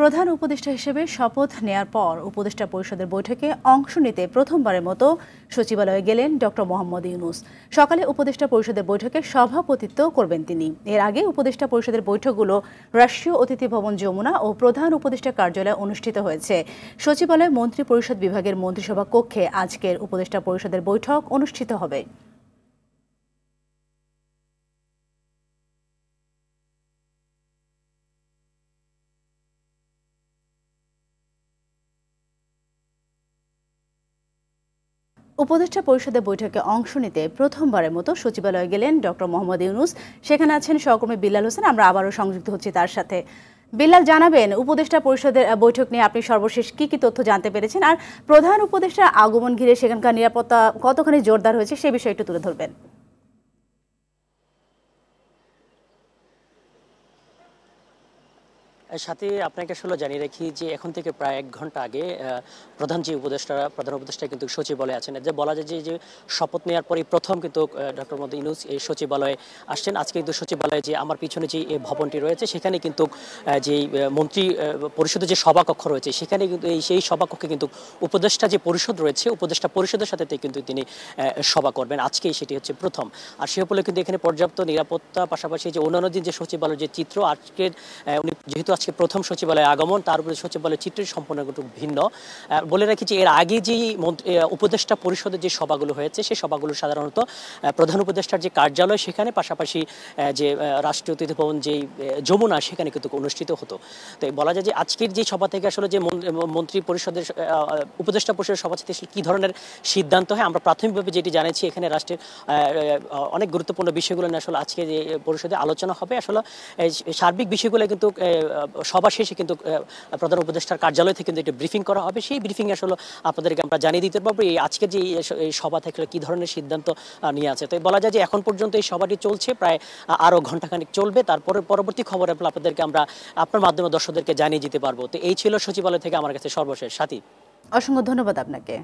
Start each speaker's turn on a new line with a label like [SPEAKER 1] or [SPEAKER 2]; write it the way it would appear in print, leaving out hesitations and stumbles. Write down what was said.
[SPEAKER 1] প্রধান উপদেষ্টা হিসেবে শপথ নেয়ার পর উপদেষ্টা পরিষদের বৈঠকে অংশ নিতে প্রথমবারের মতো সচিবালয়ে গেলেন ডক্টর মোহাম্মদ ইউনূস। সকালে উপদেষ্টা পরিষদের বৈঠকে সভাপতিত্ব করবেন তিনি। এর আগে উপদেষ্টা পরিষদের বৈঠকগুলো রাষ্ট্রীয় অতিথি ভবন যমুনা ও প্রধান উপদেষ্টা কার্যালয়ে অনুষ্ঠিত হয়েছে। সচিবালয় মন্ত্রী পরিষদ বিভাগের মন্ত্রিসভা কক্ষে আজকের উপদেষ্টা পরিষদের বৈঠক অনুষ্ঠিত হবে। উপদেষ্টা পরিষদের বৈঠকে অংশ নিতে প্রথমবারের মতো সচিবালয়ে গেলেন ডক্টর মোহাম্মদ ইউনূস। সেখানে আছেন সহকর্মী বিল্লাল হোসেন। আমরা আবারও সংযুক্ত হচ্ছি তার সাথে। বিল্লাল, জানাবেন উপদেষ্টা পরিষদের বৈঠক নিয়ে আপনি সর্বশেষ কি কি তথ্য জানতে পেরেছেন, আর প্রধান উপদেষ্টার আগমন ঘিরে সেখানকার নিরাপত্তা কতখানি জোরদার হয়েছে সে বিষয়ে একটু তুলে ধরবেন।
[SPEAKER 2] সাথে আপনাকে আসলে জানিয়ে রাখি যে এখন থেকে প্রায় 1 ঘন্টা আগে প্রধান উপদেষ্টা কিন্তু সচিবালয়ে আছেন। যে বলা যায় যে শপথ নেওয়ার পরে প্রথম কিন্তু ডক্টর মোহাম্মদ ইউনূস এই সচিবালয়ে আসছেন। আজকে কিন্তু সচিবালয়ে যে আমার পিছনে যে ভবনটি রয়েছে সেখানে কিন্তু যে মন্ত্রী পরিষদের যে সভাকক্ষ রয়েছে সেখানে কিন্তু সেই সভাকক্ষে কিন্তু উপদেষ্টা যে পরিষদ রয়েছে উপদেষ্টা পরিষদের সাথে কিন্তু তিনি সভা করবেন। আজকেই সেটি হচ্ছে প্রথম। আর সে উপলক্ষে কিন্তু এখানে পর্যাপ্ত নিরাপত্তা, পাশাপাশি যে অন্যান্য দিন যে সচিবালয়ের যে চিত্র, আজকের উনি যেহেতু আজকে প্রথম সচিবালয়ে আগমন, তার উপরে সচিবালয়ের চিত্রটি সম্পূর্ণ একটু ভিন্ন। বলে রাখি যে এর আগে যে উপদেষ্টা পরিষদের যে সভাগুলো হয়েছে সেই সভাগুলো সাধারণত প্রধান উপদেষ্টার যে কার্যালয় সেখানে, পাশাপাশি যে রাষ্ট্রীয় অতিথি ভবন যেই যমুনা সেখানে কিন্তু অনুষ্ঠিত হতো। তো বলা যায় যে আজকের যে সভা থেকে আসলে যে মন্ত্রী পরিষদের উপদেষ্টা পরিষদের সভা থেকে কী ধরনের সিদ্ধান্ত হয়, আমরা প্রাথমিকভাবে যেটি জানাচ্ছি এখানে রাষ্ট্রের অনেক গুরুত্বপূর্ণ বিষয়গুলো নিয়ে আসলে আজকে যে পরিষদে আলোচনা হবে। আসলে সার্বিক বিষয়গুলো কিন্তু সভা শেষে কিন্তু প্রধান উপদেষ্টার কার্যালয় থেকে কিন্তু একটা ব্রিফিং করা হবে। সেই ব্রিফিং আসলে আপনাদেরকে আমরা জানিয়ে দিতে পারবো এই আজকের যে সভা থেকে কী ধরনের সিদ্ধান্ত নিয়ে আছে। তো বলা যায় যে এখন পর্যন্ত এই সভাটি চলছে, প্রায় আরও ঘণ্টাখানিক চলবে। তারপরে পরবর্তী খবর আপনাদেরকে আমরা আপনার মাধ্যমে দর্শকদেরকে জানিয়ে দিতে পারবো। তো এই ছিল সচিবালয় থেকে আমার কাছে সর্বশেষ। সাথী,
[SPEAKER 1] অসংখ্য ধন্যবাদ আপনাকে।